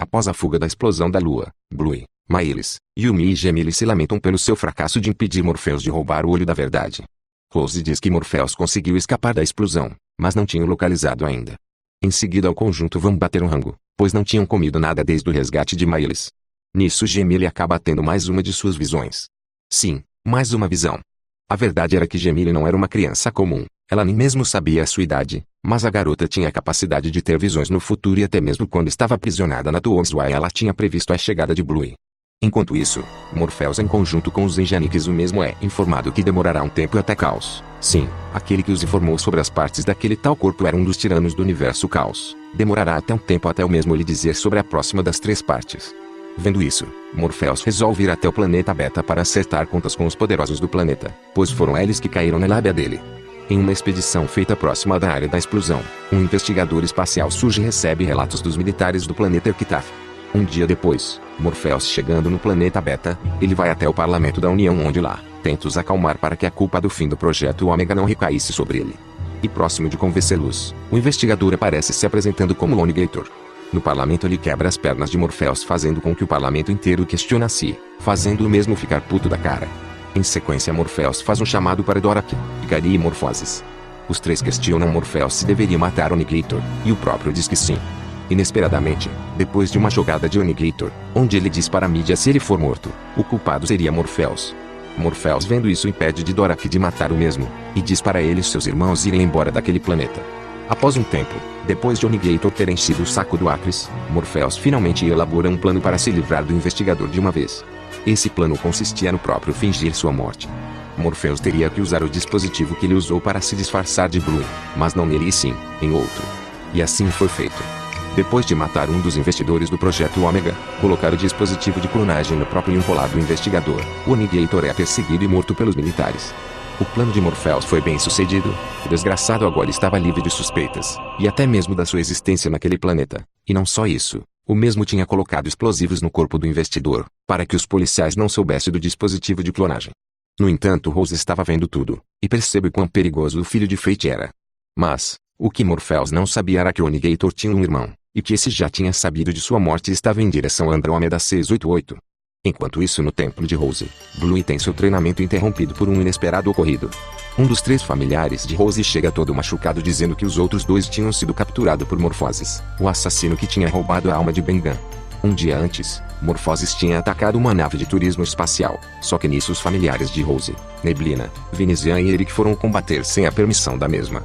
Após a fuga da explosão da Lua, Bluey, Miles, Yumi e Gemini se lamentam pelo seu fracasso de impedir Morpheus de roubar o Olho da Verdade. Rose diz que Morpheus conseguiu escapar da explosão, mas não tinha o localizado ainda. Em seguida o conjunto vão bater um rango, pois não tinham comido nada desde o resgate de Miles. Nisso Gemini acaba tendo mais uma de suas visões. Sim, mais uma visão. A verdade era que Gemini não era uma criança comum, ela nem mesmo sabia a sua idade, mas a garota tinha a capacidade de ter visões no futuro e até mesmo quando estava aprisionada na Tuomswai ela tinha previsto a chegada de Bluey. Enquanto isso, Morpheus em conjunto com os Enjaniques o mesmo é informado que demorará um tempo até Caos. Sim, aquele que os informou sobre as partes daquele tal corpo era um dos tiranos do universo Caos. Demorará até um tempo até o mesmo lhe dizer sobre a próxima das 3 partes. Vendo isso, Morpheus resolve ir até o planeta Beta para acertar contas com os poderosos do planeta, pois foram eles que caíram na lábia dele. Em uma expedição feita próxima da área da explosão, um investigador espacial surge e recebe relatos dos militares do planeta Erkitaf. Um dia depois, Morpheus chegando no planeta Beta, ele vai até o parlamento da União onde lá, tenta os acalmar para que a culpa do fim do projeto Ômega não recaísse sobre ele. E próximo de convencê-los, o investigador aparece se apresentando como Onigator. No parlamento ele quebra as pernas de Morpheus fazendo com que o parlamento inteiro questione-se, fazendo o mesmo ficar puto da cara. Em sequência Morpheus faz um chamado para Dorak, Ikari e Morphoses. Os 3 questionam Morpheus se deveria matar Onigator, e o próprio diz que sim. Inesperadamente, depois de uma jogada de Onigator, onde ele diz para a mídia se ele for morto, o culpado seria Morpheus. Morpheus vendo isso impede de Dorak de matar o mesmo, e diz para ele e seus irmãos irem embora daquele planeta. Após um tempo, depois de Onigator ter enchido o saco do Acres, Morpheus finalmente elabora um plano para se livrar do investigador de uma vez. Esse plano consistia no próprio fingir sua morte. Morpheus teria que usar o dispositivo que ele usou para se disfarçar de Bluey, mas não nele e sim, em outro. E assim foi feito. Depois de matar um dos investidores do projeto Ômega, colocar o dispositivo de clonagem no próprio enrolado investigador, o Onigator é perseguido e morto pelos militares. O plano de Morpheus foi bem sucedido, o desgraçado agora estava livre de suspeitas, e até mesmo da sua existência naquele planeta. E não só isso, o mesmo tinha colocado explosivos no corpo do investidor, para que os policiais não soubessem do dispositivo de clonagem. No entanto Rose estava vendo tudo, e percebe quão perigoso o filho de Fate era. Mas, o que Morpheus não sabia era que o Onigator tinha um irmão, e que esse já tinha sabido de sua morte e estava em direção a Andrômeda 688. Enquanto isso no templo de Rose, Bluey tem seu treinamento interrompido por um inesperado ocorrido. Um dos 3 familiares de Rose chega todo machucado dizendo que os outros 2 tinham sido capturados por Morphoses, o assassino que tinha roubado a alma de Bengan. Um dia antes, Morphoses tinha atacado uma nave de turismo espacial, só que nisso os familiares de Rose, Neblina, Venezian e Eric foram combater sem a permissão da mesma.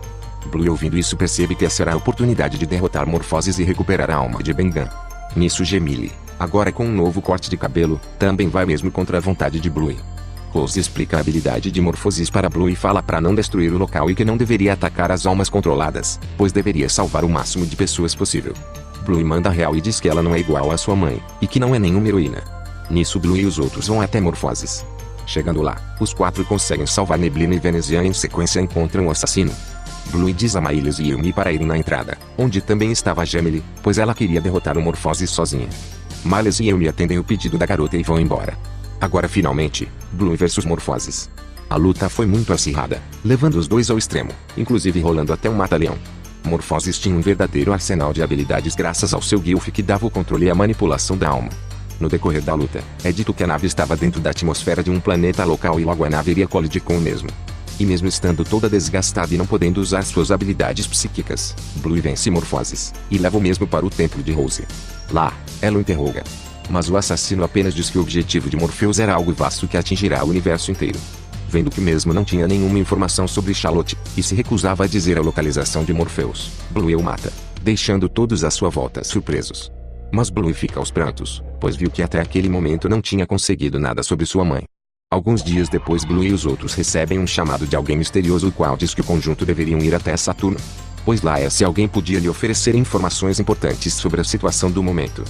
Bluey ouvindo isso percebe que essa será a oportunidade de derrotar Morphoses e recuperar a alma de Bengan. Nisso Gemini, agora com um novo corte de cabelo, também vai mesmo contra a vontade de Bluey. Rose explica a habilidade de Morphoses para Bluey e fala para não destruir o local e que não deveria atacar as almas controladas, pois deveria salvar o máximo de pessoas possível. Bluey manda real e diz que ela não é igual à sua mãe, e que não é nenhuma heroína. Nisso Bluey e os outros vão até Morphoses. Chegando lá, os 4 conseguem salvar Neblina e Venezian e em sequência encontram o assassino. Bluey diz a Miles e Yumi para irem na entrada, onde também estava Gemini, pois ela queria derrotar o Morphoses sozinha. Miles e Yumi atendem o pedido da garota e vão embora. Agora finalmente, Bluey vs Morphoses. A luta foi muito acirrada, levando os 2 ao extremo, inclusive rolando até um mata-leão. Morphoses tinha um verdadeiro arsenal de habilidades graças ao seu Gilf que dava o controle e a manipulação da alma. No decorrer da luta, é dito que a nave estava dentro da atmosfera de um planeta local e logo a nave iria colidir com o mesmo. E mesmo estando toda desgastada e não podendo usar suas habilidades psíquicas, Bluey vence Morphoses, e leva o mesmo para o templo de Rose. Lá, ela o interroga. Mas o assassino apenas diz que o objetivo de Morpheus era algo vasto que atingirá o universo inteiro. Vendo que mesmo não tinha nenhuma informação sobre Charlotte, e se recusava a dizer a localização de Morpheus, Bluey o mata, deixando todos à sua volta surpresos. Mas Bluey fica aos prantos, pois viu que até aquele momento não tinha conseguido nada sobre sua mãe. Alguns dias depois Bluey e os outros recebem um chamado de alguém misterioso o qual diz que o conjunto deveriam ir até Saturno, pois lá esse alguém podia lhe oferecer informações importantes sobre a situação do momento.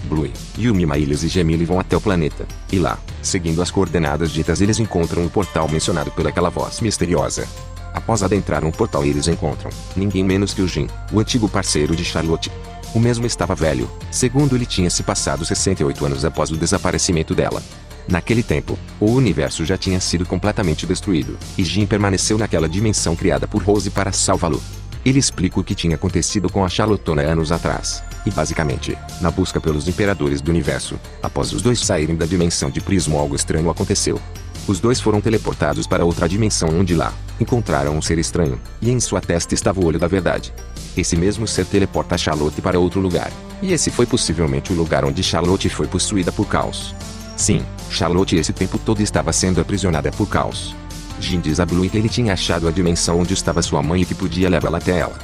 Bluey, Yumi, Miles e Gemini vão até o planeta, e lá, seguindo as coordenadas ditas eles encontram o portal mencionado pelaquela voz misteriosa. Após adentrar um portal eles encontram, ninguém menos que o Jin, o antigo parceiro de Charlotte. O mesmo estava velho, segundo ele tinha se passado 68 anos após o desaparecimento dela. Naquele tempo, o universo já tinha sido completamente destruído, e Jin permaneceu naquela dimensão criada por Rose para salvá-lo. Ele explica o que tinha acontecido com a Charlottona anos atrás. E basicamente, na busca pelos imperadores do universo, após os dois saírem da dimensão de Prismo, algo estranho aconteceu. Os dois foram teleportados para outra dimensão, onde lá encontraram um ser estranho, e em sua testa estava o olho da verdade. Esse mesmo ser teleporta Charlotte para outro lugar, e esse foi possivelmente o lugar onde Charlotte foi possuída por Caos. Sim, Charlotte esse tempo todo estava sendo aprisionada por Caos. Jin diz a Blue que ele tinha achado a dimensão onde estava sua mãe e que podia levá-la até ela.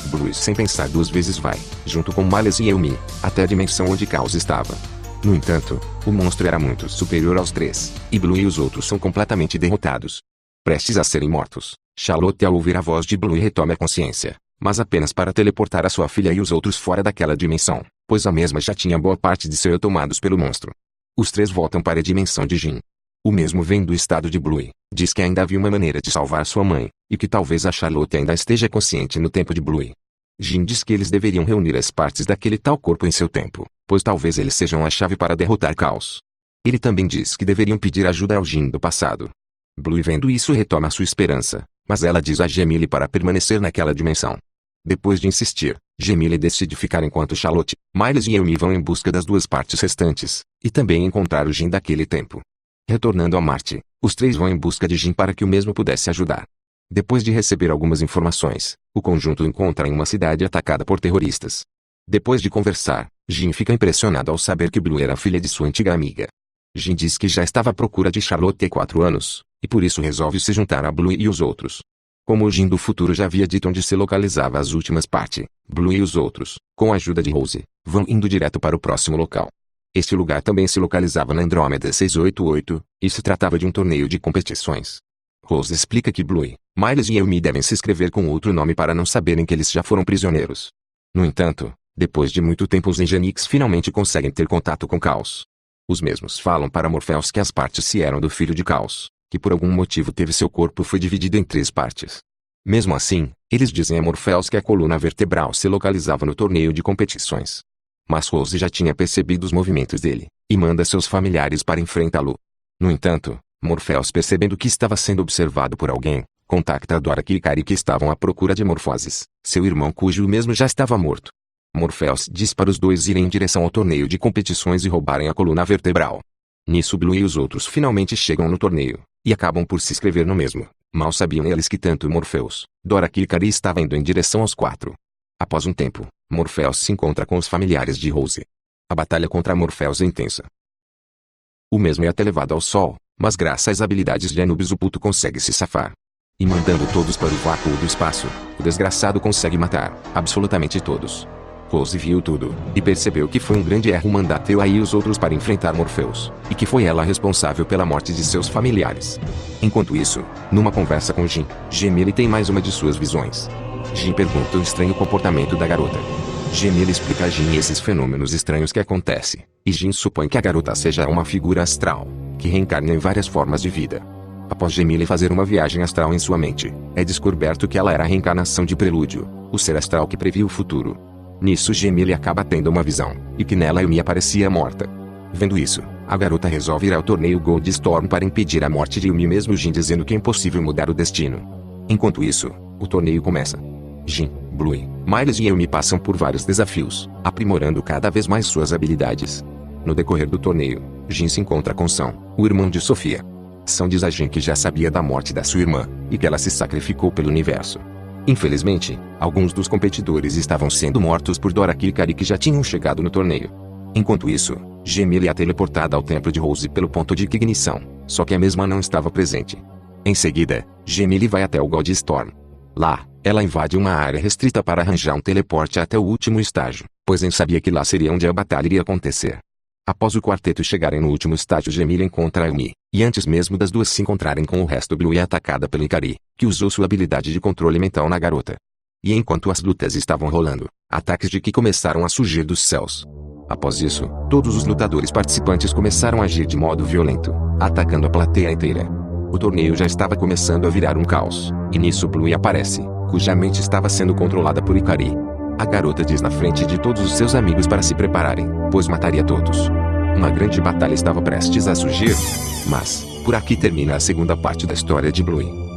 Blue, sem pensar duas vezes, vai, junto com Miles e Yumi, até a dimensão onde Caos estava. No entanto, o monstro era muito superior aos três, e Blue e os outros são completamente derrotados. Prestes a serem mortos, Charlotte, ao ouvir a voz de Blue, retoma a consciência, mas apenas para teleportar a sua filha e os outros fora daquela dimensão, pois a mesma já tinha boa parte de ser tomados pelo monstro. Os três voltam para a dimensão de Jin. O mesmo vem do estado de Blue, diz que ainda havia uma maneira de salvar sua mãe, e que talvez a Charlotte ainda esteja consciente no tempo de Blue. Jin diz que eles deveriam reunir as partes daquele tal corpo em seu tempo, pois talvez eles sejam a chave para derrotar Caos. Ele também diz que deveriam pedir ajuda ao Jin do passado. Blue, vendo isso, retoma sua esperança, mas ela diz a Gemille para permanecer naquela dimensão. Depois de insistir, Gemille decide ficar enquanto Charlotte, Miles e Yumi vão em busca das duas partes restantes, e também encontrar o Jin daquele tempo. Retornando a Marte, os três vão em busca de Jin para que o mesmo pudesse ajudar. Depois de receber algumas informações, o conjunto encontra em uma cidade atacada por terroristas. Depois de conversar, Jin fica impressionado ao saber que Blue era filha de sua antiga amiga. Jin diz que já estava à procura de Charlotte há 4 anos, e por isso resolve se juntar a Blue e os outros. Como o Jin do futuro já havia dito onde se localizava as últimas partes, Blue e os outros, com a ajuda de Rose, vão indo direto para o próximo local. Este lugar também se localizava na Andrômeda 688, e se tratava de um torneio de competições. Rose explica que Blue, Miles e Yumi devem se inscrever com outro nome para não saberem que eles já foram prisioneiros. No entanto, depois de muito tempo, os Engenix finalmente conseguem ter contato com Caos. Os mesmos falam para Morpheus que as partes se eram do filho de Caos, que por algum motivo teve seu corpo foi dividido em 3 partes. Mesmo assim, eles dizem a Morpheus que a coluna vertebral se localizava no torneio de competições. Mas Rose já tinha percebido os movimentos dele, e manda seus familiares para enfrentá-lo. No entanto, Morpheus, percebendo que estava sendo observado por alguém, contacta a Dora Kikari, que estavam à procura de Morphoses, seu irmão cujo mesmo já estava morto. Morpheus diz para os dois irem em direção ao torneio de competições e roubarem a coluna vertebral. Nisso, Blue e os outros finalmente chegam no torneio, e acabam por se inscrever no mesmo. Mal sabiam eles que tanto Morpheus, Dora Kikari estava indo em direção aos 4. Após um tempo, Morpheus se encontra com os familiares de Rose. A batalha contra Morpheus é intensa. O mesmo é até levado ao sol, mas graças às habilidades de Anubis o puto consegue se safar. E mandando todos para o vácuo do espaço, o desgraçado consegue matar absolutamente todos. Rose viu tudo, e percebeu que foi um grande erro mandar Theo e os outros para enfrentar Morpheus, e que foi ela responsável pela morte de seus familiares. Enquanto isso, numa conversa com Jin, Gemille tem mais uma de suas visões. Jin pergunta o estranho comportamento da garota. Gemille explica a Jin esses fenômenos estranhos que acontecem, e Jin supõe que a garota seja uma figura astral, que reencarna em várias formas de vida. Após Gemille fazer uma viagem astral em sua mente, é descoberto que ela era a reencarnação de Prelúdio, o ser astral que previa o futuro. Nisso, Gemille acaba tendo uma visão, e que nela Yumi aparecia morta. Vendo isso, a garota resolve ir ao torneio Gold Storm para impedir a morte de Yumi, mesmo Jin dizendo que é impossível mudar o destino. Enquanto isso, o torneio começa. Jin, Blue, Miles e Yumi passam por vários desafios, aprimorando cada vez mais suas habilidades. No decorrer do torneio, Jin se encontra com São, o irmão de Sofia. São diz a Jin que já sabia da morte da sua irmã, e que ela se sacrificou pelo universo. Infelizmente, alguns dos competidores estavam sendo mortos por Dora Kikari, que já tinham chegado no torneio. Enquanto isso, Gemille é teleportada ao templo de Rose pelo ponto de ignição, só que a mesma não estava presente. Em seguida, Gemille vai até o God Storm. Lá, ela invade uma área restrita para arranjar um teleporte até o último estágio, pois nem sabia que lá seria onde a batalha iria acontecer. Após o quarteto chegarem no último estágio, Gemille encontra a Yumi, e antes mesmo das duas se encontrarem com o resto, Blue é atacada pelo Ikari, que usou sua habilidade de controle mental na garota. E enquanto as lutas estavam rolando, ataques de Ki começaram a surgir dos céus. Após isso, todos os lutadores participantes começaram a agir de modo violento, atacando a plateia inteira. O torneio já estava começando a virar um caos, e nisso Blue aparece, cuja mente estava sendo controlada por Ikari. A garota diz na frente de todos os seus amigos para se prepararem, pois mataria todos. Uma grande batalha estava prestes a surgir. Mas, por aqui termina a segunda parte da história de Blue.